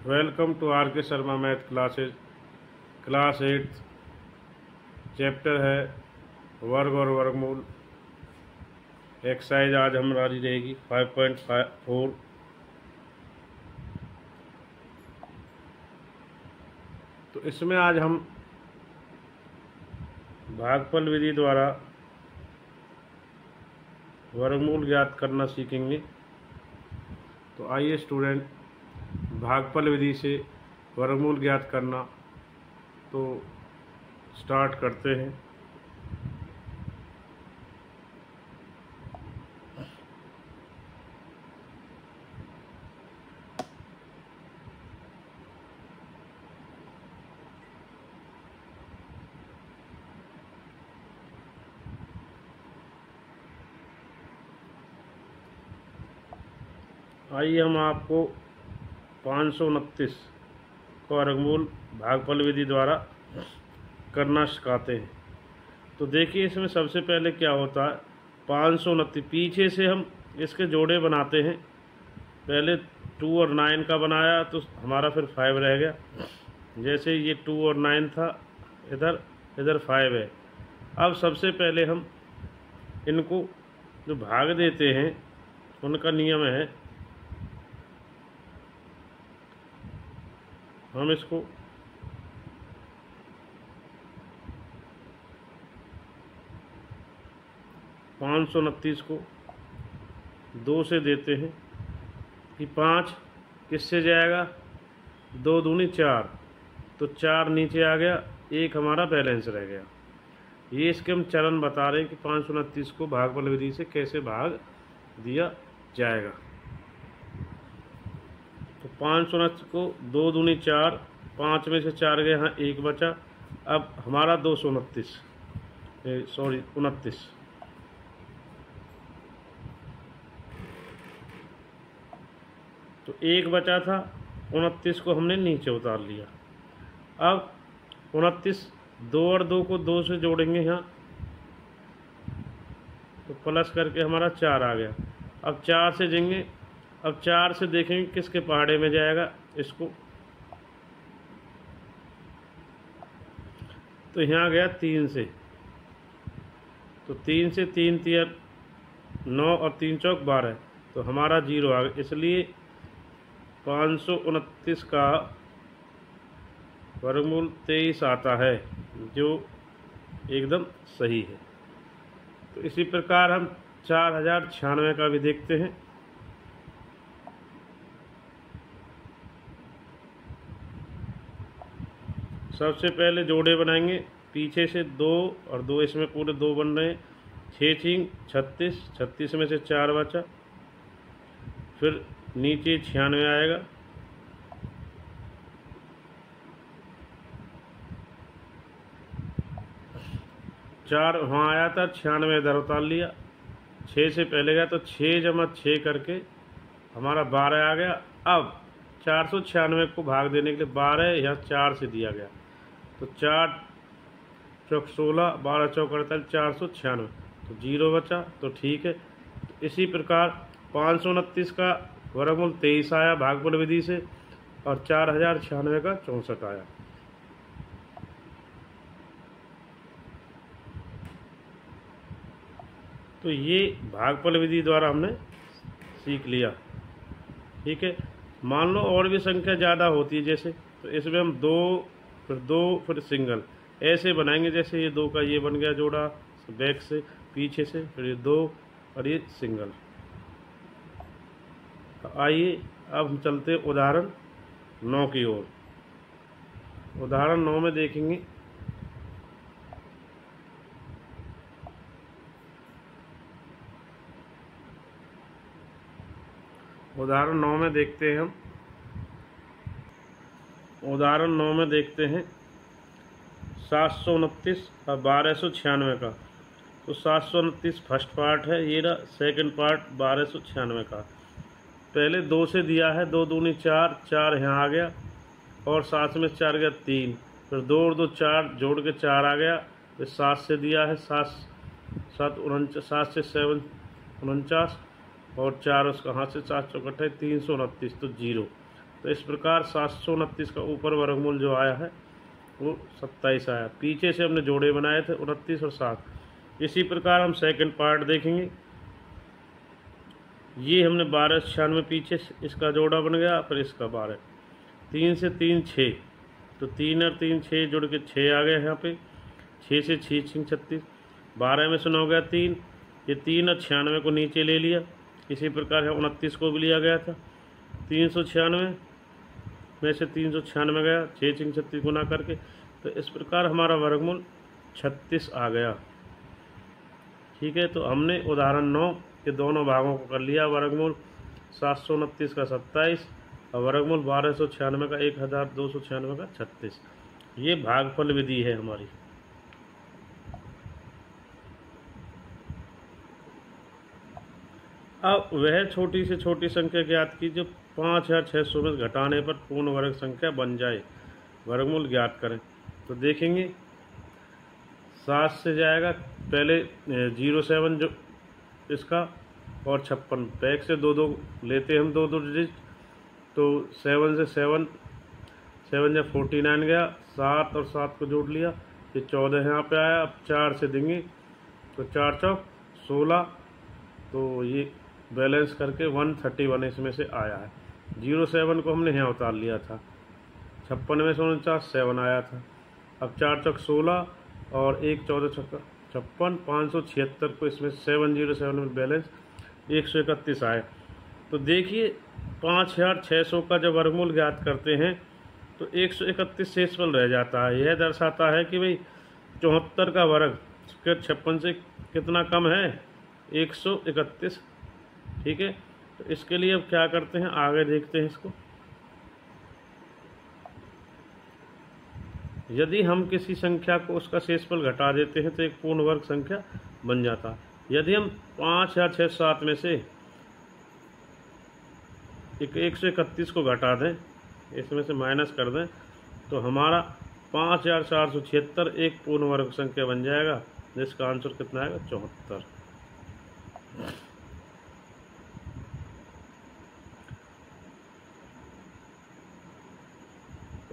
Welcome to are के Sharma math classes. Class 8 chapter है वर्ग और वर्गमूल। एक्सरसाइज आज हमारी रहेगी 5.4। तो इसमें आज हम भागफल विधि द्वारा वर्गमूल ज्ञात करना सीखेंगे। तो आइए स्टूडेंट, भागफल विधि से वर्गमूल ज्ञात करना तो स्टार्ट करते हैं। आइए हम आपको 529 का वर्गमूल भागफल विधि द्वारा करना सिखाते हैं। तो देखिए, इसमें सबसे पहले क्या होता है, 529 पीछे से हम इसके जोड़े बनाते हैं। पहले 2 और 9 का बनाया तो हमारा फिर 5 रह गया। जैसे ये 2 और 9 था, इधर 5 है। अब सबसे पहले हम इनको जो भाग देते हैं उनका नियम है, हम इसको पाँच सौ 29 को 2 से देते हैं कि 5 किससे जाएगा, 2 दूनी 4, तो 4 नीचे आ गया, 1 हमारा बैलेंस रह गया। ये इसके हम चलन बता रहे हैं कि 529 को भागफल विधि से कैसे भाग दिया जाएगा। तो 529 को 2 दूनी 4, 5 में से 4 गए, यहाँ 1 बचा। अब हमारा 229 29, तो 1 बचा था, 29 को हमने नीचे उतार लिया। अब 29 2 और 2 को 2 से जोड़ेंगे यहाँ, तो प्लस करके हमारा 4 आ गया। अब 4 से देंगे, अब 4 से देखेंगे किसके पहाड़े में जाएगा, इसको, तो यहाँ गया 3 से, तो 3 से 3 तियर 9 और 3 चौक 12, तो हमारा 0 आ गया। इसलिए 529 का वर्गमूल 23 आता है, जो एकदम सही है। तो इसी प्रकार हम 4096 का भी देखते हैं। सबसे पहले जोड़े बनाएंगे, पीछे से 2 और 2, इसमें पूरे 2 बन रहे हैं। 6 6 36, 36 में से 4 बचा, फिर नीचे 96 आएगा। चार वहाँ आया था, 96 इधर उतार लिया। 6 से पहले गया तो 6 जमा 6 करके हमारा 12 आ गया। अब 496 को भाग देने के लिए 12 यहाँ 4 से दिया गया, तो 4 चौक 16, 12 चौक 48, 496, तो 0 बचा, तो ठीक है। तो इसी प्रकार 529 का वर्गमूल 23 आया भागफल विधि से, और 4096 का 64 आया। तो ये भागफल विधि द्वारा हमने सीख लिया। ठीक है, मान लो और भी संख्या ज़्यादा होती है जैसे, तो इसमें हम 2 फिर सिंगल ऐसे बनाएंगे। जैसे ये 2 का ये बन गया जोड़ा बैक से, पीछे से, फिर ये 2 और ये सिंगल। आइए अब हम चलते हैं उदाहरण 9 की ओर। उदाहरण 9 में देखेंगे, उदाहरण 9 में देखते हैं हम, उदाहरण 9 में देखते हैं 729 और 1296 का। तो 729 फर्स्ट पार्ट है, ये रहा सेकंड पार्ट 1296 का। पहले 2 से दिया है, 2 दूनी 4, 4 यहाँ आ गया, और 7 में 4 गया 3, फिर 2 और 2 4 जोड़ के 4 आ गया। फिर 7 से दिया है, 7 से 7 49, और 4 उसका हाथ से 7 चौक 329, तो 0। तो इस प्रकार 729 का ऊपर वर्गमूल जो आया है वो 27 आया। पीछे से हमने जोड़े बनाए थे 29 और 7। इसी प्रकार हम सेकंड पार्ट देखेंगे। ये हमने 1296 पीछे इसका जोड़ा बन गया, फिर इसका 12, 3 से 3 6, तो 3 और 3 6 जुड़ के 6 आ गए यहाँ पे। 6 से 6 6 36, 12 में से 9 गया 3, ये 3 और 96 को नीचे ले लिया। इसी प्रकार 29 को भी लिया गया था। 396 में से 396 गया, 6 6 36 गुना करके, तो इस प्रकार हमारा वर्गमूल 36 आ गया। ठीक है, तो हमने उदाहरण 9 के दोनों भागों को कर लिया। वर्गमूल 729 का 27 और वर्गमूल 1296 का 1296 का 36। ये भागफल विधि है हमारी। अब वह छोटी से छोटी संख्या ज्ञात की जो 5600 में घटाने पर पूर्ण वर्ग संख्या बन जाए, वर्गमूल ज्ञात करें। तो देखेंगे 7 से जाएगा पहले 07 जो इसका और 56, बैक से 2 2 लेते हम 2 2 डिजिट, तो 7 से 7 7 या 49 गया, 7 और 7 को जोड़ लिया, ये 14 यहाँ पे आया। अब 4 से देंगे तो 4 चौक 16, तो ये बैलेंस करके 131 इसमें से आया है। 07 को हमने यहाँ उतार लिया था, 56 में से 49 7 आया था। अब 4 चौक 16 और 1 14 छक्का 56, 576 को इसमें 707 में बैलेंस 131 आए। तो देखिए 5600 का जब वर्गमूल ज्ञात करते हैं तो 131 शेषफल रह जाता है। यह दर्शाता है कि भाई 74 का वर्ग फिर 56 से कितना कम है, 131। ठीक है, तो इसके लिए अब क्या करते हैं, आगे देखते हैं इसको। यदि हम किसी संख्या को उसका शेषफल घटा देते हैं तो एक पूर्ण वर्ग संख्या बन जाता है। यदि हम 5 या 6 7 में से 131 को घटा दें, इसमें से माइनस कर दें, तो हमारा 5476 एक पूर्ण वर्ग संख्या बन जाएगा, जिसका आंसर कितना आएगा, 74।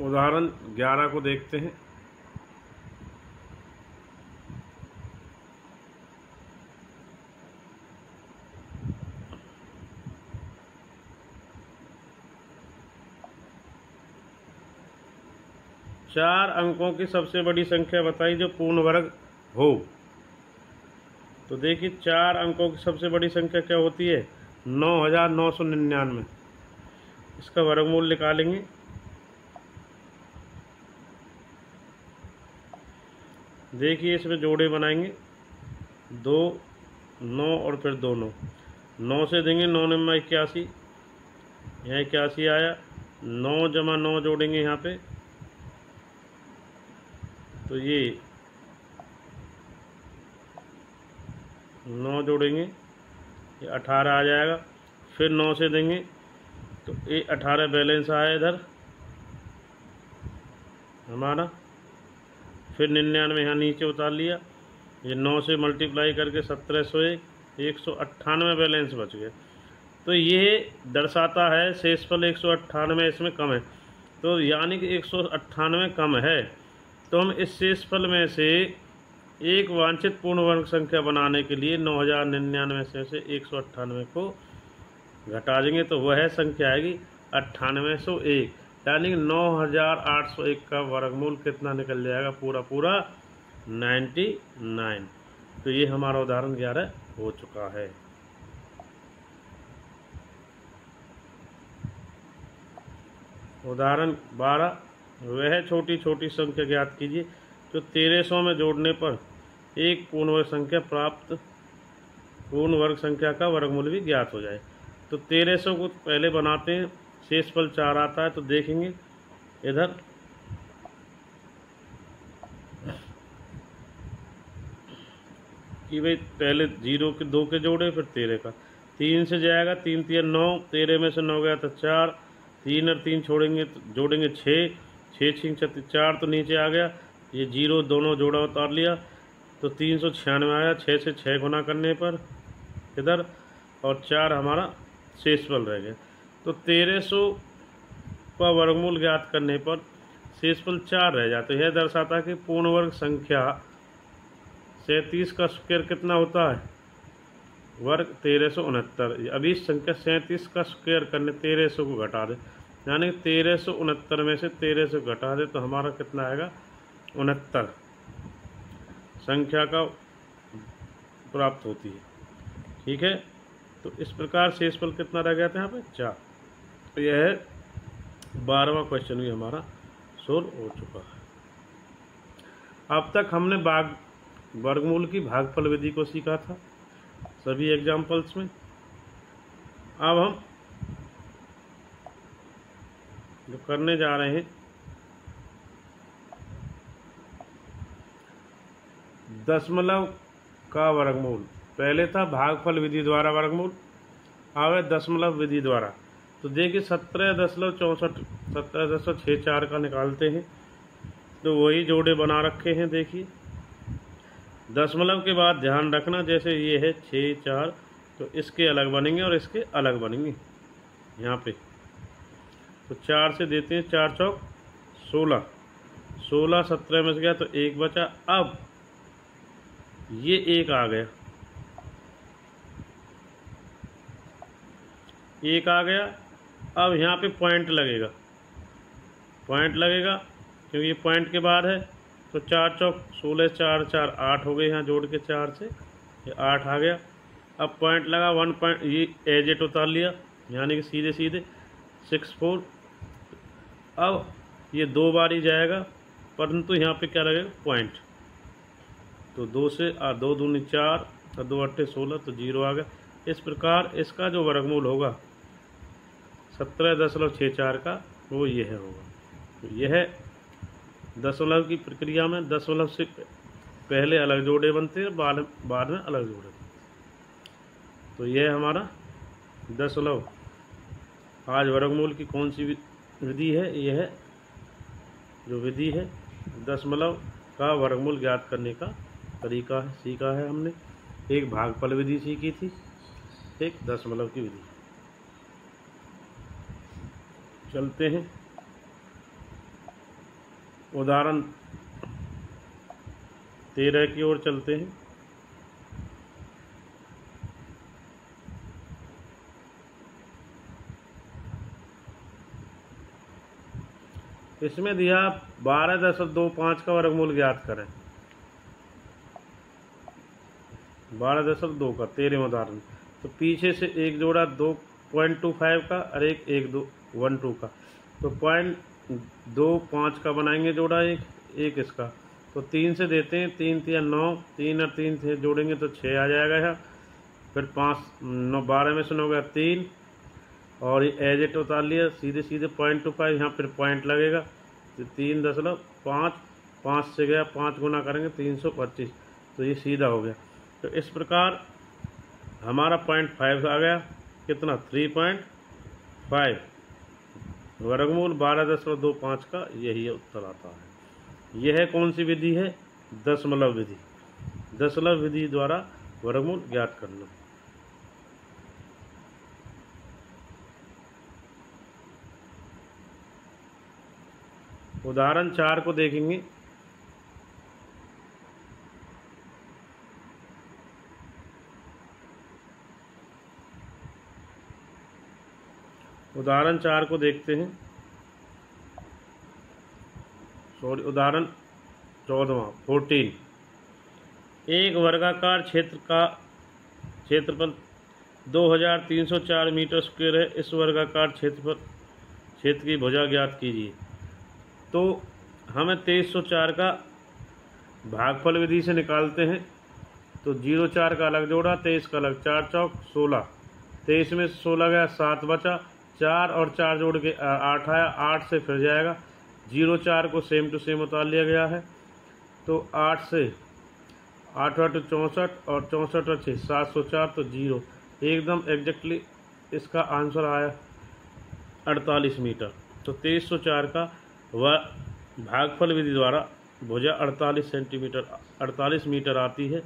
उदाहरण 11 को देखते हैं। चार अंकों की सबसे बड़ी संख्या बताई जो पूर्ण वर्ग हो। तो देखिए 4 अंकों की सबसे बड़ी संख्या क्या होती है, 9999। इसका वर्गमूल निकालेंगे। देखिए इसमें जोड़े बनाएंगे, 2 9 और फिर 2 9, 9 से देंगे 9 9 81, यहाँ 81 आया। 9 जमा 9 जोड़ेंगे यहाँ पे, तो ये 9 जोड़ेंगे, ये 18 आ जाएगा। फिर 9 से देंगे तो ये 18 बैलेंस आया इधर हमारा। फिर 99 यहाँ नीचे उतार लिया, ये 9 से मल्टीप्लाई करके 1701, 198 बैलेंस बच गए। तो ये दर्शाता है शेषफल 198 इसमें कम है, तो यानी कि 198 कम है। तो हम इस शेषफल में से एक वांछित पूर्ण वर्ग संख्या बनाने के लिए 9099 से 198 को घटा देंगे, तो वह संख्या आएगी 9801, यानी कि 9801 का वर्गमूल कितना निकल जाएगा, पूरा पूरा 99। तो ये हमारा उदाहरण 11 हो चुका है। उदाहरण 12, वह छोटी छोटी संख्या ज्ञात कीजिए जो 1300 में जोड़ने पर एक पूर्ण वर्ग संख्या प्राप्त पूर्ण वर्ग संख्या का वर्गमूल भी ज्ञात हो जाए। तो 1300 को पहले बनाते हैं, शेषफल 4 आता है। तो देखेंगे इधर कि भाई पहले 0 के 2 के जोड़े, फिर 13 का 3 से जाएगा, 3 3 9, 13 में से 9 गया तो 4, 3 और 3 छोड़ेंगे तो जोड़ेंगे 6, 6 6 36, 4 तो नीचे आ गया, ये 0 दोनों जोड़ा उतार लिया तो 396 आया। 6 से 6 गुना करने पर इधर, और 4 हमारा शेषफल रह गया। तो 1300 का वर्गमूल ज्ञात करने पर शेषफल 4 रह जाता है। यह दर्शाता है कि पूर्ण वर्ग संख्या 37 का स्क्वायर कितना होता है, वर्ग 1369। अभी इस संख्या 37 का स्क्वायर करने 1300 को घटा दे, यानी 1369 में से 1300 घटा दे तो हमारा कितना आएगा 69 संख्या का प्राप्त होती है। ठीक है, तो इस प्रकार शेषफल कितना रह गया था यहाँ पे 4। तो यह 12वां क्वेश्चन भी हमारा सोल्व हो चुका है। अब तक हमने वर्गमूल की भागफल विधि को सीखा था सभी एग्जाम्पल्स में। अब हम जो करने जा रहे हैं दशमलव का वर्गमूल। पहले था भागफल विधि द्वारा वर्गमूल, अब है दशमलव विधि द्वारा। तो देखिए 17.64 का निकालते हैं तो वही जोड़े बना रखे हैं। देखिए दशमलव के बाद ध्यान रखना, जैसे ये है 6 4 तो इसके अलग बनेंगे और इसके अलग बनेंगे यहाँ पे। तो 4 से देते हैं 4 चौक 16, 16 17 में से गया तो 1 बचा। अब ये 1 आ गया, 1 आ गया। अब यहाँ पे पॉइंट लगेगा, पॉइंट लगेगा क्योंकि ये पॉइंट के बाद है। तो 4 चौक 16 4 4 8 हो गए, यहाँ जोड़ के 4 से ये 8 आ गया। अब पॉइंट लगा 1 पॉइंट, ये एजेट उतार लिया यानी कि सीधे सीधे 6 4। अब ये 2 बार ही जाएगा, परंतु यहाँ पे क्या लगेगा पॉइंट। तो 2 से 2 दूनी 4 और 2 अट्ठे 16 तो 0 आ गया। इस प्रकार इसका जो वर्गमूल होगा 17.64 का वो यह होगा। तो यह दशमलव की प्रक्रिया में दशमलव से पहले अलग जोड़े बनते हैं, बाद में अलग जोड़े बनते हैं। तो यह हमारा दशमलव आज वर्गमूल की कौन सी विधि है, यह जो विधि है दशमलव का वर्गमूल ज्ञात करने का तरीका है, सीखा है हमने। एक भागफल विधि सीखी थी, एक दशमलव की विधि। चलते हैं उदाहरण 13 की ओर चलते हैं। इसमें दिया 12.25 का वर्गमूल ज्ञात करें। 12.2 का 13वें उदाहरण। तो पीछे से एक जोड़ा 2.25 का और एक 1.2 का। तो 0.25 का बनाएंगे जोड़ा, एक इसका। तो 3 से देते हैं, 3 3 9, 3 और 3 से जोड़ेंगे तो 6 आ जाएगा यहाँ। फिर 5 9 12 में से 9 गया 3 और ये एजेट उतार लिया, सीधे सीधे 0.25 यहाँ फिर पॉइंट लगेगा। तो 3.5 5 से गया, 5 गुना करेंगे 325, तो ये सीधा हो गया। तो इस प्रकार हमारा 0.5 आ गया, कितना 3.5। वर्गमूल 12.25 का यही उत्तर आता है। यह कौन सी विधि है, दशमलव विधि। दशमलव विधि द्वारा वर्गमूल ज्ञात करना। उदाहरण 4 को देखेंगे। उदाहरण 4 को देखते हैं। सॉरी, उदाहरण 14वां 14। एक वर्गाकार क्षेत्र का क्षेत्रफल 2304 मीटर स्क्वायर है। इस वर्गाकार क्षेत्र की भुजा ज्ञात कीजिए। तो हमें 2304 का भागफल विधि से निकालते हैं। तो 0.4 का अलग जोड़ा, 23 का अलग, 4 चौक 16, 23 में 16 गया, 7 बचा, 4 और 4 जोड़ के 8 आया, 8 से फिर जाएगा। 0.4 को सेम टू सेम उतार लिया गया है। तो 8 से 8 8 64 और 64 और 6 704, तो 0 एकदम एग्जैक्टली इसका आंसर आया 48 मीटर। तो 2304 का भागफल विधि द्वारा भुजा 48 मीटर आती है।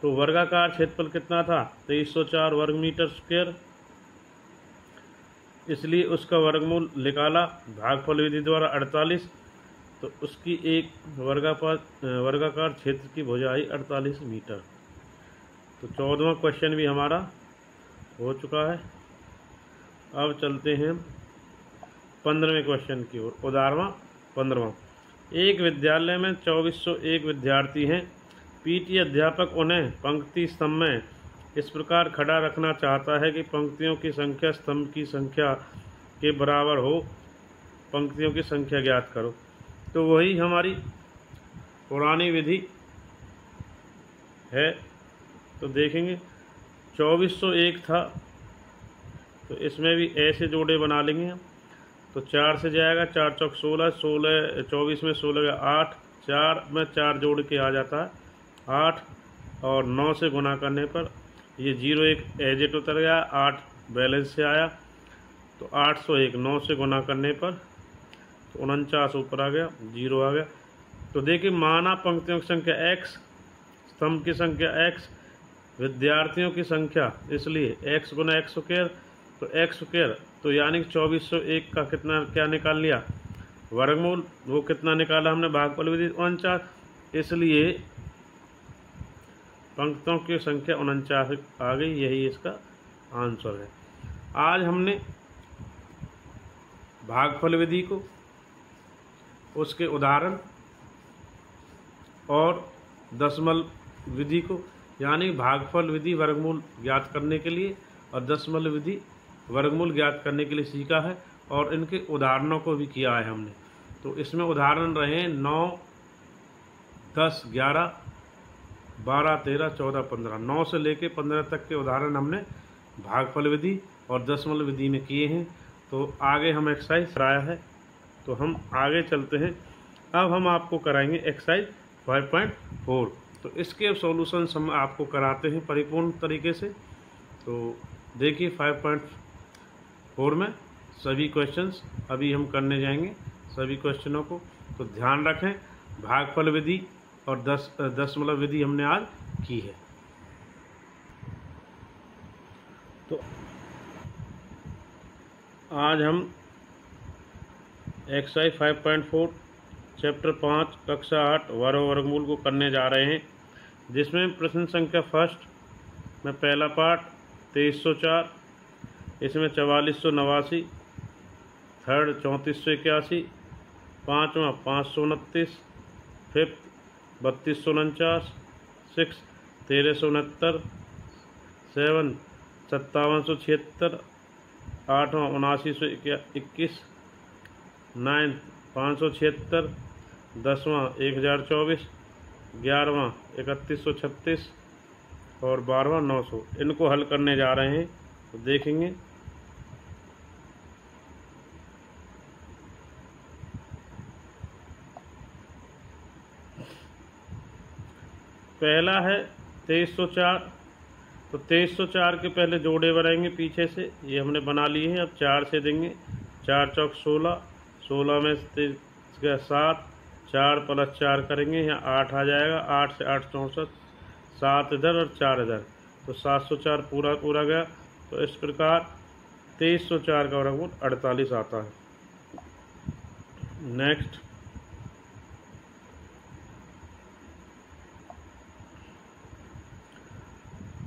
तो वर्गाकार क्षेत्रफल कितना था, 2304 वर्ग मीटर स्क्वायर। इसलिए उसका वर्गमूल निकाला भागफल विधि द्वारा 48। तो उसकी एक वर्गाकार क्षेत्र की भुजा आई 48 मीटर। तो 14वां क्वेश्चन भी हमारा हो चुका है। अब चलते हैं 15वें क्वेश्चन की ओर। उदाहरण 15वां। एक विद्यालय में 2401 विद्यार्थी हैं। पीटी अध्यापक उन्हें पंक्ति स्तंभ में इस प्रकार खड़ा रखना चाहता है कि पंक्तियों की संख्या स्तंभ की संख्या के बराबर हो। पंक्तियों की संख्या ज्ञात करो। तो वही हमारी पुरानी विधि है। तो देखेंगे 2401 था, तो इसमें भी ऐसे जोड़े बना लेंगे हम। तो 4 से जाएगा, 4 चौक 16, 24 में 16 का 8, 4 में 4 जोड़ के आ जाता है 8, और 9 से गुना करने पर ये 0 एक एजेट उतर गया, 8 बैलेंस से आया, तो 801 9 से गुना करने पर तो 49 ऊपर आ गया, 0 आ गया। तो देखिए माना पंक्तियों की संख्या x, स्तंभ की संख्या x, विद्यार्थियों की संख्या, इसलिए x गुना x स्क्वायर, तो x स्क्वायर तो यानी 2401 का कितना क्या निकाल लिया वर्गमूल, वो कितना निकाला हमने भागफल विधि 49, इसलिए पंक्तियों की संख्या 49 आ गई। यही इसका आंसर है। आज हमने भागफल विधि को, उसके उदाहरण और दशमलव विधि को, यानी भागफल विधि वर्गमूल ज्ञात करने के लिए और दशमलव विधि वर्गमूल ज्ञात करने के लिए सीखा है, और इनके उदाहरणों को भी किया है हमने। तो इसमें उदाहरण रहे 9, 10, 11, 12, 13, 14, 15, 9 से लेके 15 तक के उदाहरण हमने भागफल विधि और दशमलव विधि में किए हैं। तो आगे हम एक्सरसाइज कराया है, तो हम आगे चलते हैं। अब हम आपको कराएंगे एक्सरसाइज 5.4। तो इसके सॉल्यूशंस हम आपको कराते हैं परिपूर्ण तरीके से। तो देखिए 5.4 में सभी क्वेश्चंस अभी हम करने जाएंगे, सभी क्वेश्चनों को। तो ध्यान रखें, भागफल विधि और दशमलव विधि हमने आज की है। तो आज हम एक्सरसाइज 5.4 चैप्टर 5 कक्षा 8 वर्गमूल को करने जा रहे हैं, जिसमें प्रश्न संख्या फर्स्ट में पहला पार्ट 2304, इसमें 4489, थर्ड 3481, पाँचवा 529, फिफ्थ 3249, सिक्स 1369, सेवन 5776, आठवां 7921, नाइन्थ 576, 10वां 1024, 11वां 3136 और 12वां 900। इनको हल करने जा रहे हैं। तो देखेंगे पहला है 2304। तो 2304 के पहले जोड़े बनाएंगे पीछे से, ये हमने बना लिए हैं। अब 4 से देंगे, 4 चौक 16, 16 में 7, 4 प्लस 4 करेंगे, यहाँ 8 आ जाएगा, 8 से 8 64, 7 इधर और 4 इधर, तो 704 पूरा गया। तो इस प्रकार 2304 का वर्गमूल 48 आता है। नेक्स्ट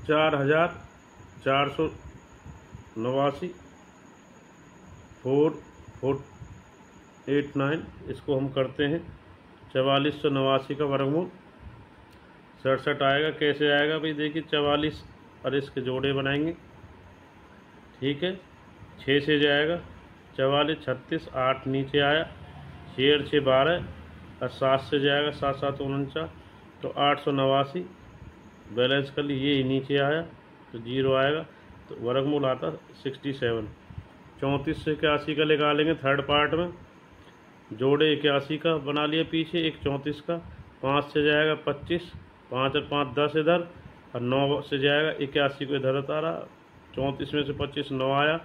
4489, 4489, इसको हम करते हैं 4489 का वर्गमूल 67 आएगा। कैसे आएगा भाई, देखिए 44 और इसके जोड़े बनाएंगे, ठीक है। 6 से जाएगा 44, 36, 8 नीचे आया, 6 6 12, और 7 से जाएगा 7 7 49, तो 889 बैलेंस कर ली, ये नीचे आया तो 0 आएगा। तो वर्गमूल आता 67। 34 से 81 का निकालेंगे थर्ड पार्ट में, जोड़े 81 का बना लिया पीछे, एक 34 का, 5 से जाएगा 25, 5 और 5 10 इधर, और 9 से जाएगा 81 को इधर उतारा, 34 में से 25 9 आया,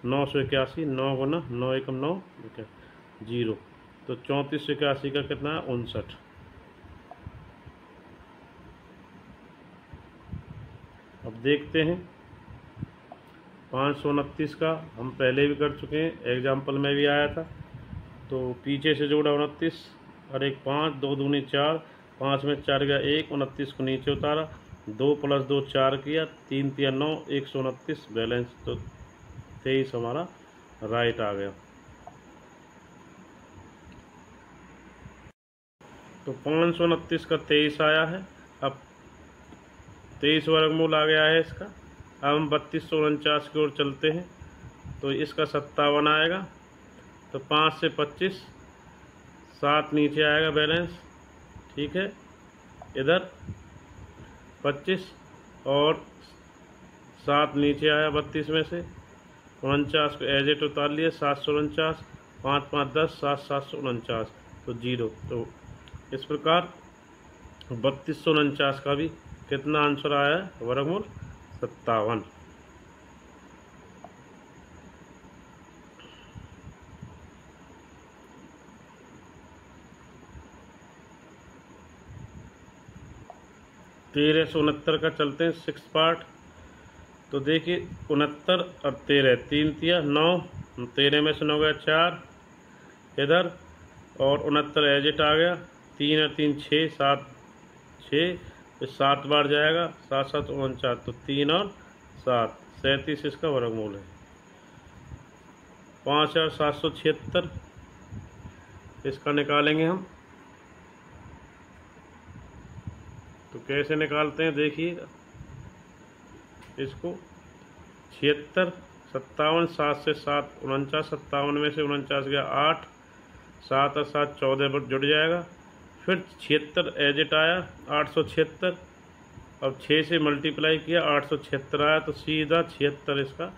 9 से 81, 9 गुना 9 एकम 9 0। तो 34 से 81 का कितना है 59। अब देखते हैं 529 का हम पहले भी कर चुके हैं, एग्जाम्पल में भी आया था। तो पीछे से जोड़ा 29 और एक 5, 2 दूनी 4, 5 में 4 गया 1, 29 को नीचे उतारा, 2 + 2 4 किया, 3 × 9 129, बैलेंस तो 23 हमारा राइट आ गया। तो 529 का 23 आया है। अब 23 वर्गमूल आ गया है इसका। अब हम 3249 की ओर चलते हैं। तो इसका 57 आएगा। तो 5 से 25, 7 नीचे आएगा बैलेंस, ठीक है। इधर 25 और 7 नीचे आया 32 में से, 49 को एजेट उतार लिए, 749, 5 × 5 = 10, 7 × 749, तो 0। तो इस प्रकार 3249 का भी कितना आंसर आया है, वर्गमूल 57। तेरह से 69 का चलते हैं, 6 पार्ट। तो देखिए 69 और 13, 3 × 3 = 9, 13 में से 9 गया 4 इधर, और 69 एजिट आ गया, 3 और 3 6, 7 6, तो 7 बार जाएगा, 7 × 7 = 49, तो 3 और 7 37 इसका वर्गमूल है। 5776 इसका निकालेंगे हम। तो कैसे निकालते हैं देखिएगा इसको। 76, 57, 7 से 7 49, 57 में से 49 गया 8, 7 और 7 14 पर जुड़ जाएगा। फिर 76 एजिट आया 876, अब 6 से मल्टीप्लाई किया 876 आया, तो सीधा 76 इसका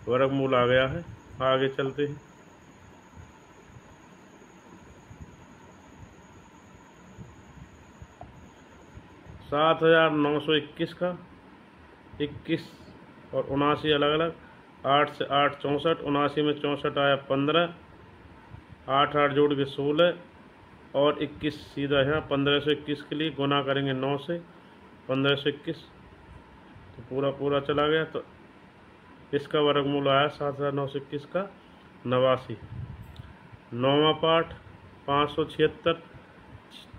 वर्गमूल आ गया है। आगे चलते हैं। सात 7,921 का 21 और 79 अलग अलग, 8 से 8 64, 79 में 64 आया 15, 8 8 जोड़ के 16 और 21 सीधा यहाँ 1521 के लिए गुना करेंगे 9 से, 1521 तो पूरा चला गया। तो इसका वर्गमूल आया 7,921 का 89। 9वां पार्ट 576,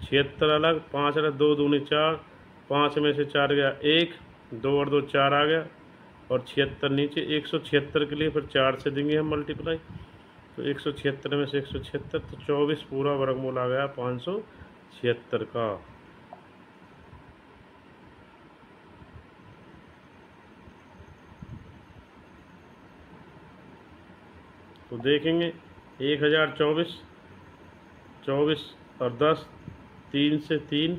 76 अलग, 5 अलग, 2 दूनी 4, 5 में से 4 गया 1, 2 और 2 4 आ गया, और 76 नीचे। 176 के लिए फिर 4 से देंगे हम मल्टीप्लाई, तो 176 में से 176, तो 24 पूरा वर्गमूल आ गया 576 का। तो देखेंगे 1024, 24 और 10, 3 से 3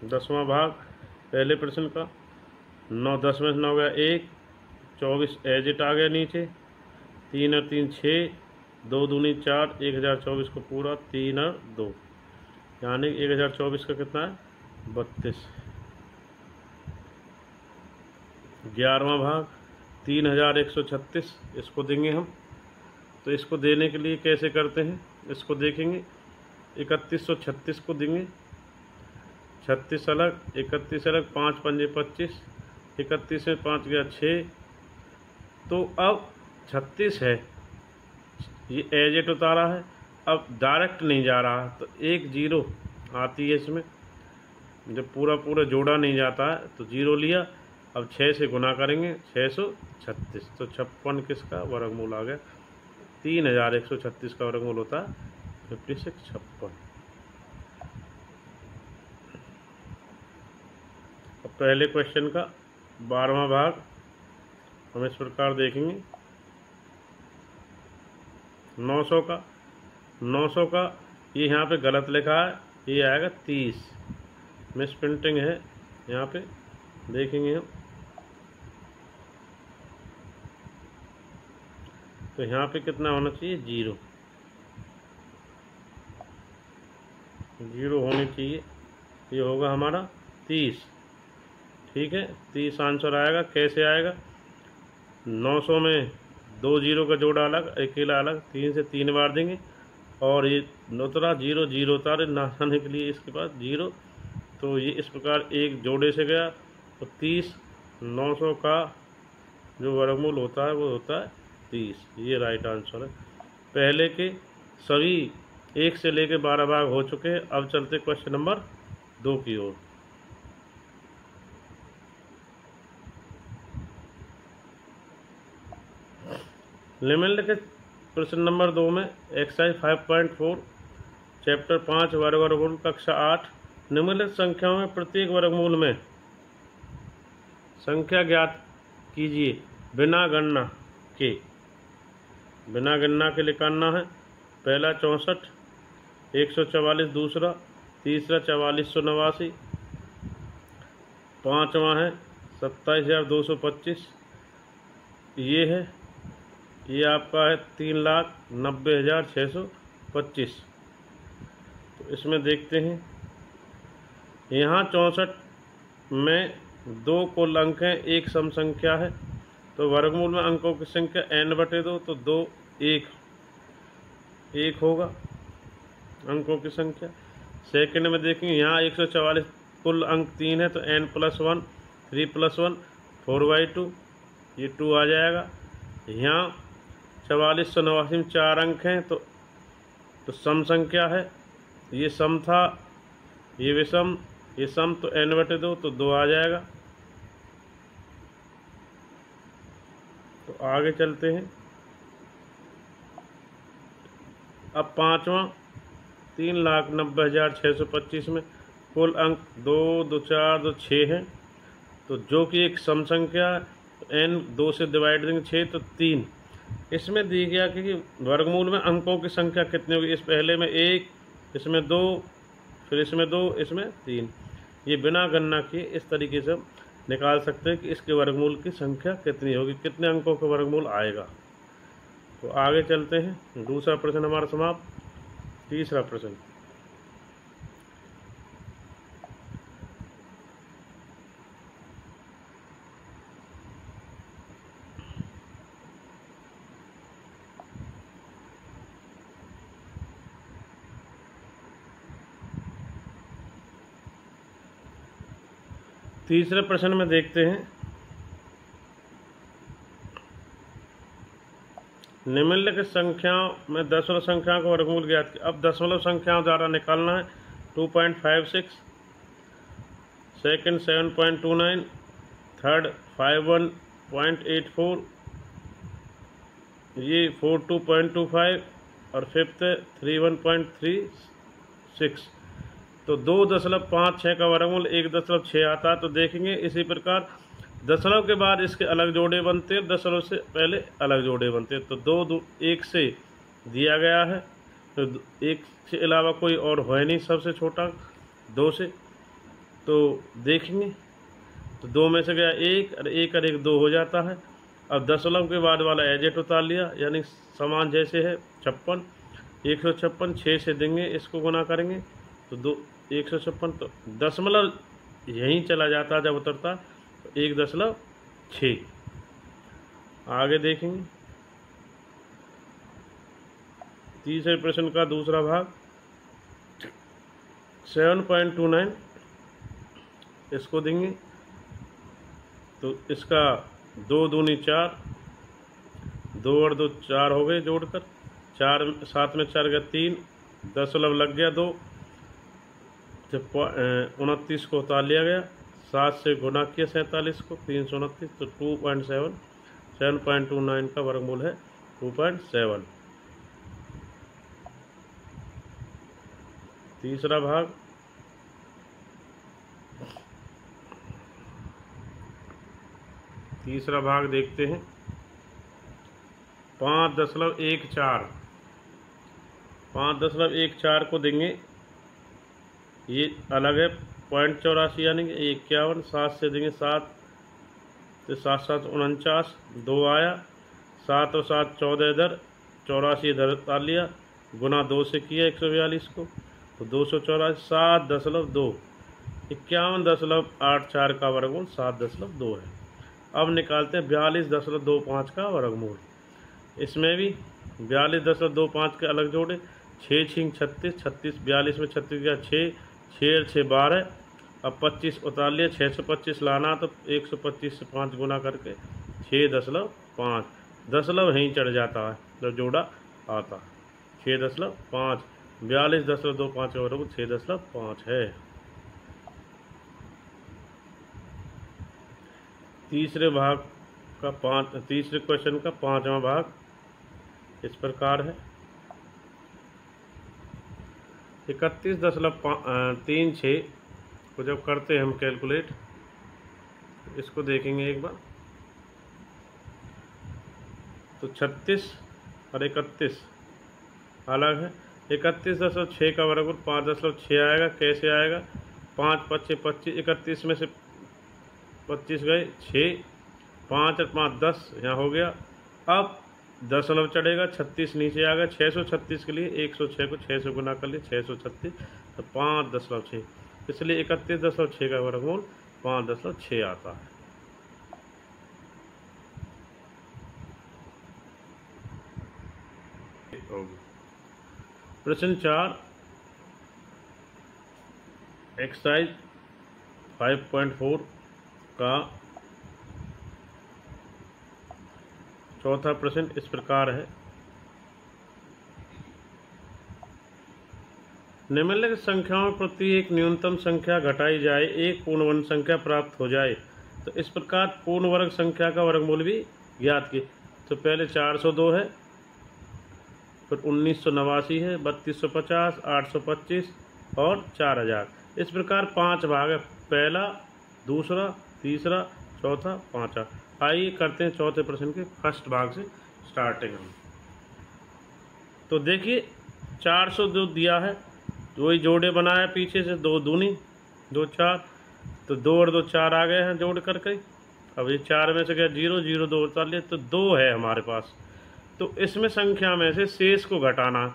10वां भाग पहले प्रश्न का। 9 10 में से 9 गया 1, 24 एजिट आ गया नीचे, 3 और 3 6, 2 दूनी 4, 1024 को पूरा 3 और 2, यानी 1024 का कितना है 32। 11वां भाग 3136 इसको देंगे हम। तो इसको देने के लिए कैसे करते हैं, इसको देखेंगे। 3136 को देंगे, 36 अलग, 31 अलग, 5 × 5 = 25, 31 में 5 गया 6, तो अब 36 है, ये एजेट उतारा है, अब डायरेक्ट नहीं जा रहा, तो एक 0 आती है इसमें, जब पूरा जोड़ा नहीं जाता है तो 0 लिया। अब 6 से गुना करेंगे 636, तो 56 किसका वर्गमूल आ गया, 3136 का वर्गमूल होता है 56 56। अब पहले क्वेश्चन का 12वां भाग हम इस प्रकार देखेंगे। 900 का ये यहाँ पे गलत लिखा है, ये आएगा 30, मिस प्रिंटिंग है यहाँ पे, देखेंगे हम। तो यहाँ पे कितना होना चाहिए, 0 होनी चाहिए, ये होगा हमारा 30, ठीक है। 30 आंसर आएगा। कैसे आएगा, 900 में 2 0 का जोड़ा अलग, अकेला अलग, 3 से 3 बार देंगे, और ये उतरा 0 0 उतारे ना आने के लिए इसके पास 0, तो ये इस प्रकार एक जोड़े से गया। तो 30 900 का जो वर्गमूल होता है वो होता है 30। ये राइट आंसर है। पहले के सभी 1 से लेकर 12 भाग हो चुके हैं। अब चलते क्वेश्चन नंबर 2 की ओर। निम्नलिखित प्रश्न नंबर 2 में एक्सरसाइज 5.4 चैप्टर 5 वर्गमूल कक्षा 8 निम्नलिखित संख्याओं में प्रत्येक वर्गमूल में संख्या ज्ञात कीजिए बिना गणना के। बिना गणना के लिए करना है। पहला 64, 144 दूसरा, तीसरा 4489, पाँचवा है 27,225। ये है, ये आपका है 3,90,625। तो इसमें देखते हैं, यहाँ 64 में 2 कुल अंक हैं, एक सम संख्या है। तो वर्गमूल में अंकों की संख्या n/2, तो 2 1 होगा अंकों की संख्या। सेकंड में देखेंगे, यहाँ 144 कुल अंक 3 है, तो n+1 3+1 4/2, ये 2 आ जाएगा। यहाँ 4489 में 4 अंक हैं, तो सम संख्या है, ये सम था, ये विषम, ये सम, तो n/2, तो 2 आ जाएगा। तो आगे चलते हैं। अब पाँचवा 3,90,625 में कुल अंक 2 2 4 2 6 हैं, तो जो कि एक सम संख्या n 2 से डिवाइड देंगे 6, तो 3। इसमें दी गया कि वर्गमूल में अंकों की संख्या कितनी होगी। इस पहले में 1, इसमें 2, फिर इसमें 2, इसमें 3। ये बिना गणना किए इस तरीके से हम निकाल सकते हैं कि इसके वर्गमूल की संख्या कितनी होगी, कितने अंकों का वर्गमूल आएगा। तो आगे चलते हैं। दूसरा प्रश्न हमारा समाप्त। तीसरा प्रश्न, तीसरे प्रश्न में देखते हैं, निम्नलिखित संख्याओं में दशमलव संख्याओं का वर्गमूल ज्ञात किया। अब दशमलव संख्याओं द्वारा निकालना है। 2.56, सेकंड 7.29, थर्ड 51.84, ये 42.25 और फिफ्थ 31.36। तो 2.56 का वर्गमूल 1.6 आता है। तो देखेंगे इसी प्रकार दशमलव के बाद इसके अलग जोड़े बनते हैं, दशमलव से पहले अलग जोड़े बनते हैं। तो 2 1 से दिया गया है, तो 1 से अलावा कोई और है नहीं, सबसे छोटा 2 से। तो देखेंगे, तो 2 में से गया 1 और 1 और 1 2 हो जाता है। अब दशमलव के बाद वाला एजेट उतार लिया, यानी समान जैसे है 56, 156 6 से देंगे, इसको गुना करेंगे तो 156। तो दशमलव यहीं चला जाता जब उतरता, 1.6। आगे देखेंगे तीसरे प्रश्न का दूसरा भाग 7.29, इसको देंगे तो इसका 2 दूनी 4, 2 और 2 4 हो गए, जोड़कर 4 7 में 4 गया 3, दशमलव लग गया 2, जब 29 को उतार लिया गया, 7 से गुना किया 47 को, 329, तो 2.7 7.29 का वर्गमूल है 2.7। तीसरा भाग देखते हैं। 5.14 को देंगे, ये अलग है 0.84 यानी कि 51, 7 से देंगे 7 तो 7 7 49, 2 आया, 7 और 7 14 इधर, 84 इधर उतार लिया, गुना 2 से किया 142 को, तो 284, 7.2, 51.84 का वर्गमूल 7.2 है। अब निकालते हैं 42.25 का वर्गमूल। इसमें भी 42.25 के अलग जोड़े, 6 6 36, 36 42 में 36 गया 6, 6 6 12, अब 25 उतार लिया, 625 लाना, तो 125 से 5 गुना करके 6.5, दशमलव यहीं चढ़ जाता है जब जोड़ा आता है। 6.5, 42.25 का वर्गमूल 6.5 है। तीसरे क्वेश्चन का 5वां भाग इस प्रकार है। 31.36 को जब करते हैं हम कैलकुलेट, इसको देखेंगे एक बार, तो 36 और 31 अलग है। 31.6 का वर्गमूल 5.6 आएगा। कैसे आएगा? 5 5 25, 31 में से 25 गए 6, 5 और 5 10, यहाँ हो गया। अब दशमलव चढ़ेगा, 36 नीचे आ गया। 636 के लिए 106 को 6 से गुना कर लिए, 636, तो 5.6, इसलिए 31.6 का वर्गमूल 5.6 आता है। प्रश्न 4 एक्सरसाइज 5.4 का चौथा प्रश्न इस प्रकार है। निम्नलिखित संख्याओं प्रति एक न्यूनतम संख्या घटाई जाए, एक पूर्ण वर्ग संख्या प्राप्त हो जाए। तो इस प्रकार पूर्ण वर्ग संख्या का वर्गमूल भी ज्ञात किए। तो पहले 402 है, फिर 1989 है, 3250, 825 और 4000। इस प्रकार 5 भाग है, पहला, दूसरा, तीसरा, चौथा, पांचवा। आइए करते हैं चौथे प्रश्न के फर्स्ट भाग से स्टार्टिंग हम। तो देखिए 402 दिया है, वही जोड़े बनाया पीछे से, 2 दूनी 2 4, तो 2 और 2 4 आ गए हैं जोड़ करके। अब ये 4 में से गया 0 0 2 उतार लिए, तो 2 है हमारे पास। तो इसमें संख्या में से शेष को घटाना,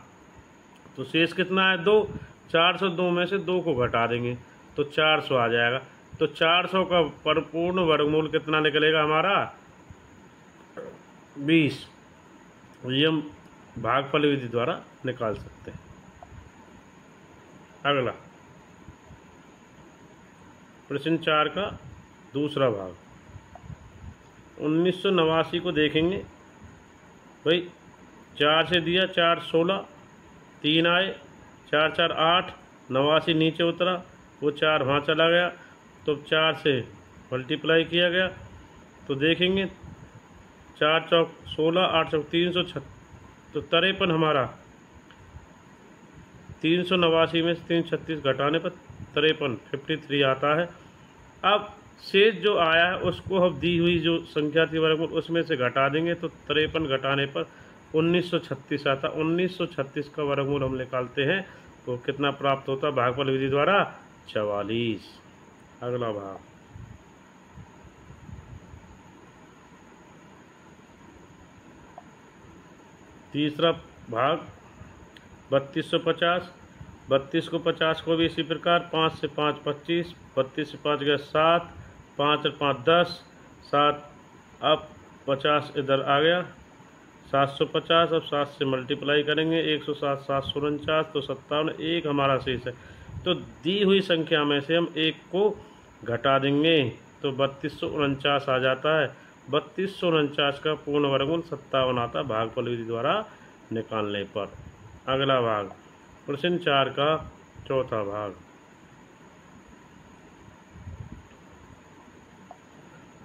तो शेष कितना है? 2। 402 में से 2 को घटा देंगे तो 400 आ जाएगा। तो 400 का परिपूर्ण वर्गमूल कितना निकलेगा हमारा? 20। ये हम भागफल विधि द्वारा निकाल सकते हैं। अगला प्रश्न 4 का दूसरा भाग 1989 को देखेंगे। भाई 4 से दिया, 4 16, 3 आए, 4 4 8, 89 नीचे उतरा, वो 4 वहाँ चला गया, तो 4 से मल्टीप्लाई किया गया। तो देखेंगे 4 चौक 16, 8 चौक 336, तो 53 हमारा 389 में से 336 घटाने पर 53 आता है। अब शेष जो आया है उसको हम दी हुई जो संख्या थी वर्गमूल उसमें से घटा देंगे, तो 53 घटाने पर 1936 आता। 1936 का वर्गमूल हम निकालते हैं तो कितना प्राप्त होता है भागफल विधि द्वारा? 44। अगला भाग तीसरा भाग 3250। 32 को 50 को भी इसी प्रकार 5 से 5 25, 32 से 5 गया 7, 5 और 5 10, 7, अब 50 इधर आ गया, 750। अब 7 से मल्टीप्लाई करेंगे, 107 749, तो 57, 1 हमारा शेष है। तो दी हुई संख्या में से हम 1 को घटा देंगे तो 3249 आ जाता है। 3249 का पूर्ण वर्गमूल 57 आता है भागफल विधि द्वारा निकालने पर। अगला भाग प्रश्न 4 का चौथा भाग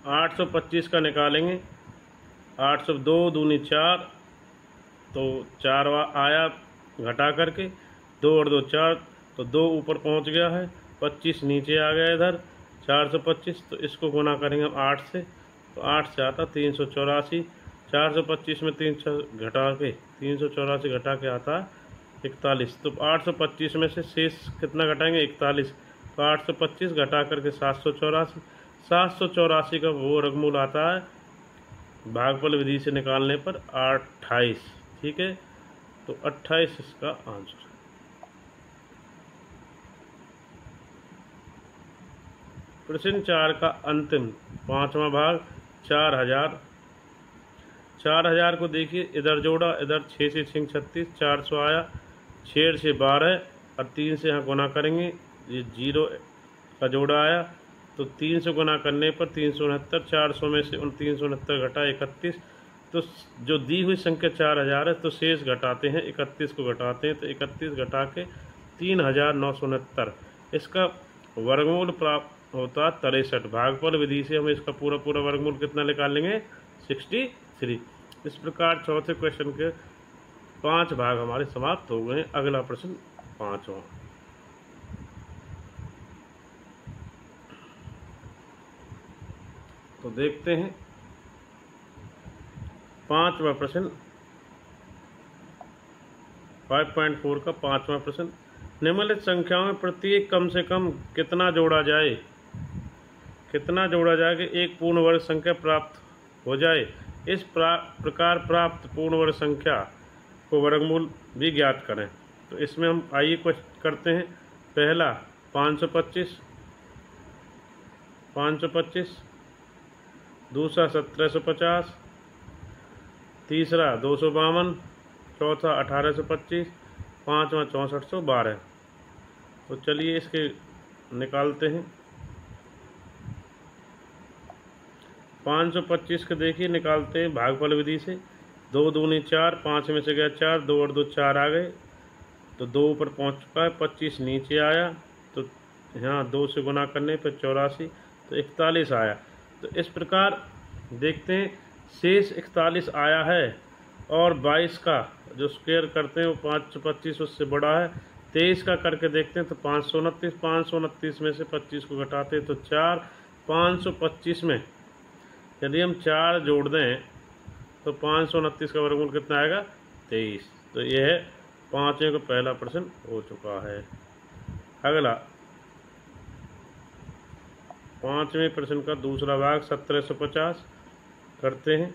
825 का निकालेंगे। 802 दूनी 4, तो 4 आया घटा करके, 2 और 2 4, तो 2 ऊपर पहुंच गया है, 25 नीचे आ गया इधर, 425। तो इसको गुना करेंगे हम 8 से, तो 8 से आता 384। 425 में 3 घटा के 384 घटा के आता है 41। तो 825 में से शेष कितना घटाएंगे? 41। तो 825 घटा करके 784। 784 का वो वर्गमूल आता है भागफल विधि से निकालने पर 28। ठीक है, तो 28 इसका आंसर। प्रश्न 4 का अंतिम 5वां भाग 4000। 4000 को देखिए, इधर जोड़ा, इधर 6 से 6 36, 400 आया, 6 से 12 और 3 से यहाँ गुना करेंगे, ये 0 का जोड़ा आया, तो 3 से गुना करने पर 369, 400 में से 369 घटा 31, तो जो दी हुई संख्या 4000 है, तो शेष घटाते हैं 31 को घटाते हैं, तो 31 घटा के 3969, इसका वर्गमूल प्राप्त होता 63। भागफल विधि से हम इसका पूरा पूरा वर्गमूल कितना निकालेंगे 63। इस प्रकार चौथे क्वेश्चन के 5 भाग हमारे समाप्त हो गए। अगला प्रश्न 5वां। तो देखते हैं 5वां प्रश्न 5.4 का 5वां प्रश्न। निम्नलिखित संख्याओं में प्रत्येक कम से कम कितना जोड़ा जाए कि एक पूर्ण वर्ग संख्या प्राप्त हो जाए। इस प्रकार प्राप्त पूर्ण वर्ग संख्या को वर्गमूल भी ज्ञात करें। तो इसमें हम आइए क्वेश्चन करते हैं। पहला 525, दूसरा 1750, तीसरा 252, चौथा 1825, पाँचवा 6412। तो चलिए इसके निकालते हैं। 525 के देखिए निकालते हैं भागफल विधि से। 2 दूनी 4, 5 में से गया 4, 2 और 2 4 आ गए, तो 2 ऊपर पहुंच चुका है। 25 नीचे आया, तो यहाँ 2 से गुना करने पर 84, तो 41 आया। तो इस प्रकार देखते हैं शेष 41 आया है, और 22 का जो स्क्वायर करते हैं वो 525 उससे बड़ा है। 23 का करके देखते हैं तो 529, 529 में से 25 को घटाते हैं तो 4, 525 में यदि हम 4 जोड़ दें तो 529 का वर्गमूल कितना आएगा 23। तो यह है 5वें का पहला प्रश्न हो चुका है। अगला 5वें प्रश्न का दूसरा भाग 1750 करते हैं।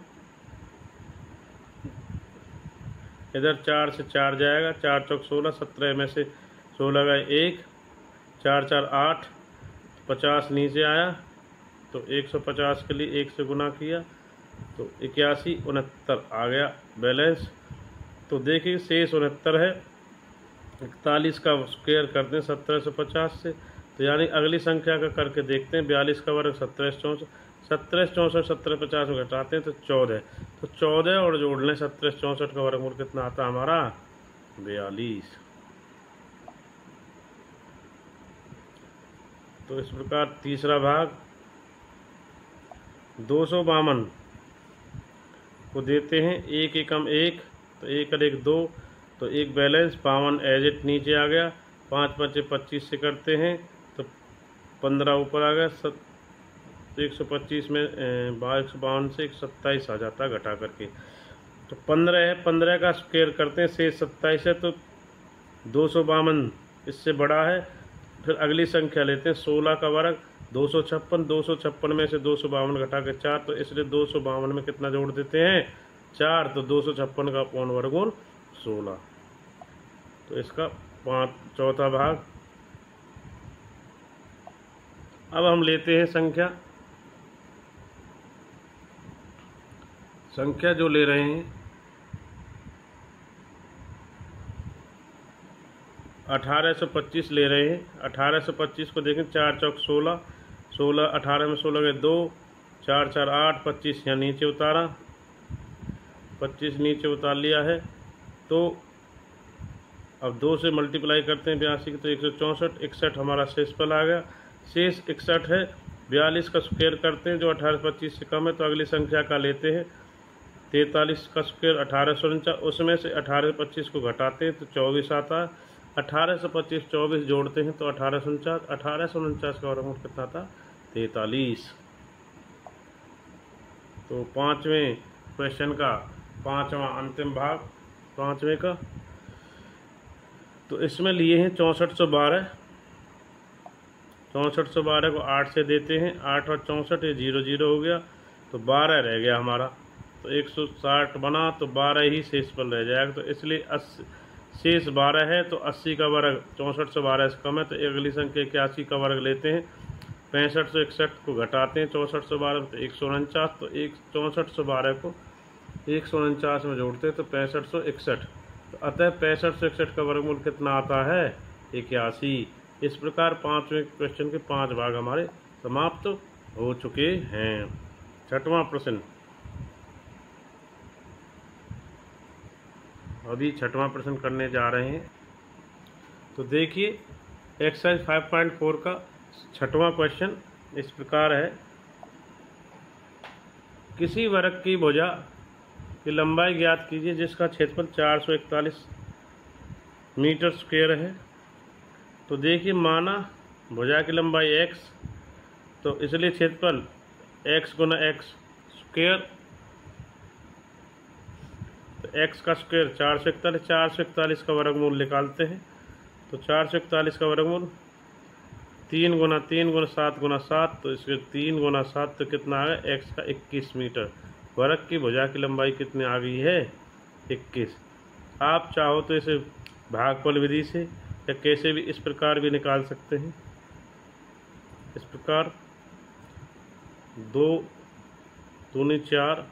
इधर 4 से 4 जाएगा, 4 चौक 16, 17 में से 16 गए 1, 4 4 8, 50 नीचे आया, तो 150 के लिए 1 से गुना किया तो 81 69 आ गया बैलेंस। तो देखिए शेष 69 है। 41 का स्क्वायर करते हैं 1750 से, तो यानी अगली संख्या का करके देखते हैं। 42 का वर्ग 1764, 1764 1750 में घटाते हैं तो 14, तो 14 और जोड़ लें 1764 का वर्गमूल कितना आता हमारा 42। तो इस प्रकार तीसरा भाग 252 को देते हैं। 1 एकम 1, तो 1 और 1 2, तो 1 बैलेंस। 52 एज इट नीचे आ गया। 5 5 25 से करते हैं तो 15 ऊपर आ गया। 125 में 152 से 127 आ जाता है घटा करके। तो 15 है, 15 का स्क्वायर करते हैं, शेष 27 है, तो 252 इससे बड़ा है। फिर अगली संख्या लेते हैं 16 का वर्ग 256, 256 में से 252 घटा के 4, तो इसलिए 252 में कितना जोड़ देते हैं 4, तो 256 का पूर्ण वर्गमूल 16। तो इसका चौथा भाग। अब हम लेते हैं संख्या जो ले रहे हैं 1825 ले रहे हैं। 1825 को देखें, 4 चौक 16, 16 18 में 16 गए 2, 4 4 8, 25 यहाँ नीचे उतारा, 25 नीचे उतार लिया है। तो अब 2 से मल्टीप्लाई करते हैं 82 की, तो 164, 61 हमारा शेष पल आ गया। शेष 61 है। 42 का स्क्वायर करते हैं, जो 1825 से कम है, तो अगली संख्या का लेते हैं। 43 का स्क्वायर 1849, उसमें से 1825 को घटाते हैं तो 24 आता है। 1825 24 जोड़ते हैं तो 1849, 1849 का वर्गमूल कितना था 43। तो 5वें क्वेश्चन का 5वां अंतिम भाग 5वें का, तो इसमें लिए हैं 6412। 6412 को 8 से देते हैं, 8 और 64 ये 0 0 हो गया, तो 12 रह गया हमारा। तो 160 बना तो 12 ही शेष पर रह जाएगा। तो इसलिए शेष 12 है, तो 80 का वर्ग 6412 से कम है, तो अगली संख्या 81 का वर्ग लेते हैं। 6561 को घटाते हैं 6412 तो 149, तो 6412 को 149 में जोड़ते हैं तो 6561। तो अतः 6561 का वर्गमूल कितना आता है 81। इस प्रकार 5वें क्वेश्चन के 5 भाग हमारे समाप्त हो चुके हैं। 6वां प्रश्न, अभी 6वां प्रश्न करने जा रहे हैं। तो देखिए एक्सरसाइज 5.4 का 6वां क्वेश्चन इस प्रकार है, किसी वर्ग की भुजा की लंबाई ज्ञात कीजिए जिसका क्षेत्रफल 441 मीटर स्क्वायर है। तो देखिए माना भुजा की लंबाई x, तो इसलिए क्षेत्रफल x गुना x स्क्वायर, तो x का स्क्वायर 441 का वर्गमूल निकालते हैं। तो 441 का वर्गमूल 3 गुना 3 गुना 7 गुना 7, तो इसके 3 गुना 7 तो कितना आ गया x का 21 मीटर। वर्ग की भुजा की लंबाई कितनी आ गई है 21। आप चाहो तो इसे भागफल विधि से या कैसे भी इस प्रकार भी निकाल सकते हैं। इस प्रकार 2 दूनी 4,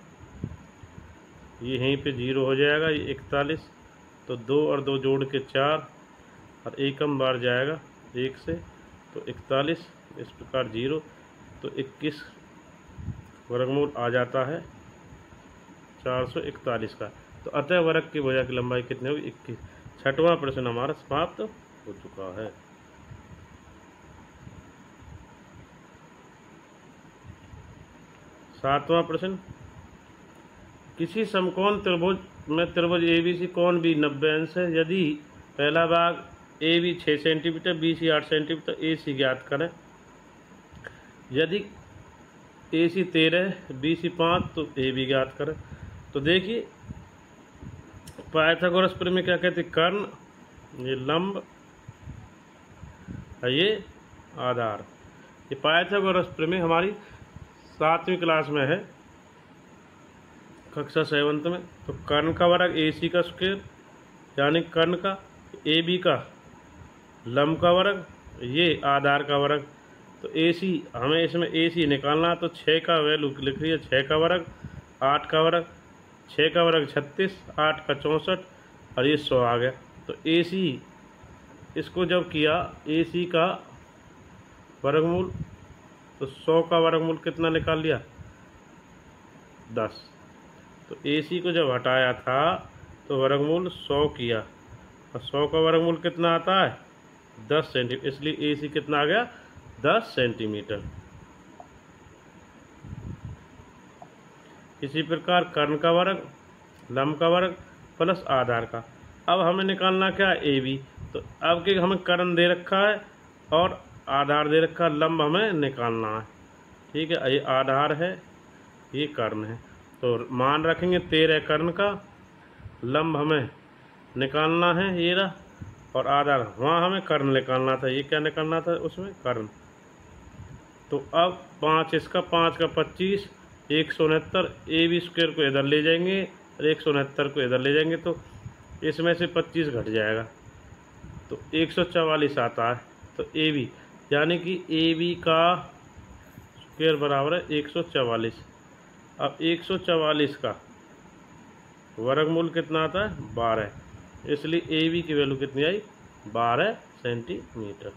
ये यहीं पे 0 हो जाएगा, ये 41, तो 2 और 2 जोड़ के 4 और एकम बार जाएगा 1 से, तो 41, इस प्रकार 0, तो 21 वर्गमूल आ जाता है 441 का। तो अतः वर्ग की भुजा की लंबाई कितनी होगी 21। 6वां प्रश्न हमारा समाप्त हो चुका है। 7वां प्रश्न, किसी समकोण त्रिभुज में त्रिभुज ABC कोण भी 90 अंश है। यदि पहला भाग AB 6 centimetre, BC 8 centimetre, AC ज्ञात करें। यदि AC 13, BC 5, तो AB ज्ञात करें। तो देखिए पाइथागोरस प्रमेय क्या कहते हैं, कर्ण, ये लंब, ये आधार। ये पाइथागोरस प्रमेय हमारी 7वीं क्लास में है, कक्षा 7 में। तो कर्ण का वर्ग AC का स्क्वायर, यानी कर्ण का, AB का लंब का वर्ग, ये आधार का वर्ग। तो AC हमें इसमें AC निकालना, तो 6 का वैल्यू लिख रही है, 6 का वर्ग, 8 का वर्ग, 6 का वर्ग 36, 8 का 64 और ये 100 आ गया। तो AC इसको जब किया AC का वर्गमूल, तो 100 का वर्गमूल कितना निकाल लिया 10। तो AC को जब हटाया था तो वर्गमूल 100 किया, और 100 का वर्गमूल कितना आता है 10 सेंटीमीटर, इसलिए AC कितना आ गया 10 सेंटीमीटर। इसी प्रकार कर्ण का वर्ग, लंब का वर्ग प्लस आधार का। अब हमें निकालना क्या है AB। तो अब के हमें कर्ण दे रखा है और आधार दे रखा है, लंब हमें निकालना है। ठीक है, ये आधार है, ये कर्ण है। तो मान रखेंगे 13 कर्ण का, लंब हमें निकालना है ये रहा, और आधार वहाँ हमें कर्ण निकालना था। ये क्या निकालना था उसमें कर्ण। तो अब 5 इसका, 5 का 25, 169, AB स्क्वायर को इधर ले जाएंगे और 169 को इधर ले जाएंगे, तो इसमें से 25 घट जाएगा, तो 144 आता है। तो AB यानी कि AB का स्क्वायर बराबर है 144। अब 144 का वर्गमूल कितना आता है 12, इसलिए AB की वैल्यू कितनी आई 12 सेंटीमीटर।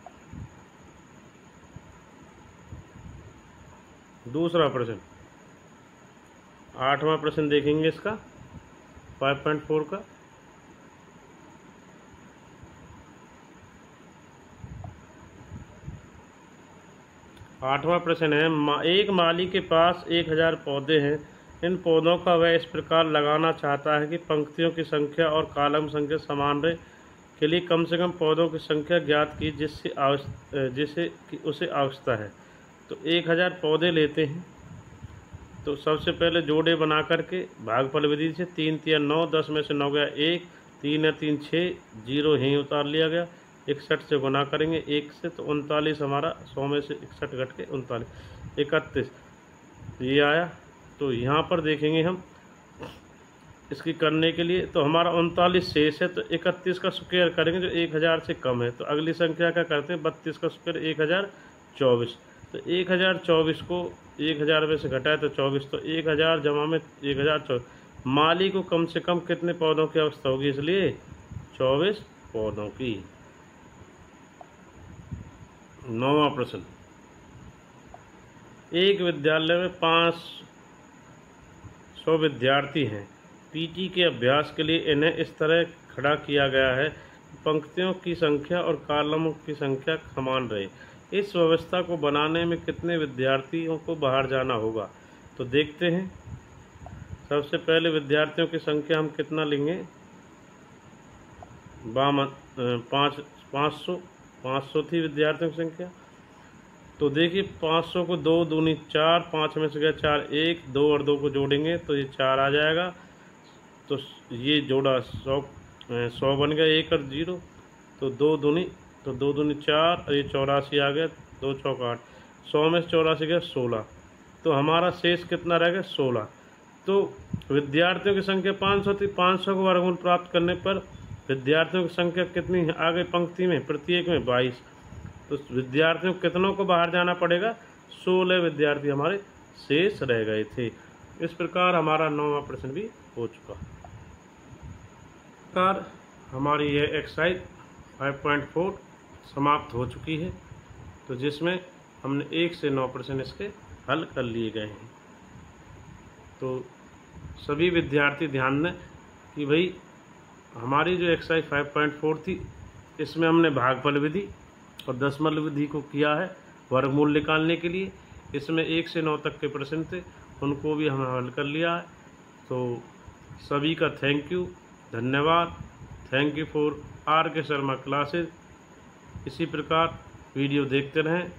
दूसरा प्रश्न, 8वां प्रश्न देखेंगे इसका 5.4 का। आठवां प्रश्न है, एक माली के पास 1000 पौधे हैं। इन पौधों का वह इस प्रकार लगाना चाहता है कि पंक्तियों की संख्या और कॉलम संख्या समान रहे। के लिए कम से कम पौधों की संख्या ज्ञात की जिससे कि उसे आवश्यकता है। तो 1000 पौधे लेते हैं, तो सबसे पहले जोड़े बना करके भागफल विधि से 3 3 9, 10 में से 9 गया 1, 3 या 3 6, 0 यहीं उतार लिया गया। 61 से गुना करेंगे 1 से, तो 39 हमारा 100 में से 61 घट के 39, 31 ये आया। तो यहाँ पर देखेंगे हम इसकी करने के लिए, तो हमारा 39 शेष है, तो 31 का स्क्वायर करेंगे जो 1000 से कम है। तो अगली संख्या क्या करते हैं 32 का स्क्वायर 1024। तो 1024 को 1000 में से घटाए तो 24, तो 1000 जमा में 1024। माली को कम से कम कितने पौधों की आवश्यकता होगी, इसलिए 24 पौधों की। 9वां प्रश्न, एक विद्यालय में 500 विद्यार्थी हैं। पीटी के अभ्यास के लिए इन्हें इस तरह खड़ा किया गया है, पंक्तियों की संख्या और कॉलमों की संख्या समान रहे। इस व्यवस्था को बनाने में कितने विद्यार्थियों को बाहर जाना होगा? तो देखते हैं। सबसे पहले विद्यार्थियों की संख्या हम कितना लेंगे? 500 थी विद्यार्थियों की संख्या। तो देखिए 500 को 2 दूनी 4, 5 में से गया 4, 1, 2 और 2 को जोड़ेंगे तो ये 4 आ जाएगा। तो ये जोड़ा 100 बन गया, 1 और 0, तो 2 दूनी 4 और ये 84 आ गया, 2 चौक 8, 100 में से 84 गया 16। तो हमारा शेष कितना रह गया? 16। तो विद्यार्थियों की संख्या 500 थी, 500 को वर्गमूल प्राप्त करने पर विद्यार्थियों की संख्या कितनी है? आ गई पंक्ति में, प्रत्येक में 22। तो विद्यार्थियों कितनों को बाहर जाना पड़ेगा? 16 विद्यार्थी हमारे शेष रह गए थे। इस प्रकार हमारा 9वां प्रश्न भी हो चुका। प्रकार हमारी यह एक्सरसाइज 5.4 समाप्त हो चुकी है, तो जिसमें हमने 1 से 9 प्रश्न इसके हल कर लिए गए हैं। तो सभी विद्यार्थी ध्यान दें कि भाई हमारी जो एक्सरसाइज 5.4 थी, इसमें हमने भागफल विधि और दशमलव विधि को किया है वर्गमूल निकालने के लिए। इसमें 1 से 9 तक के प्रश्न थे, उनको भी हमने हल कर लिया है। तो सभी का थैंक यू, धन्यवाद। थैंक यू फॉर आर के शर्मा क्लासेज। इसी प्रकार वीडियो देखते रहें।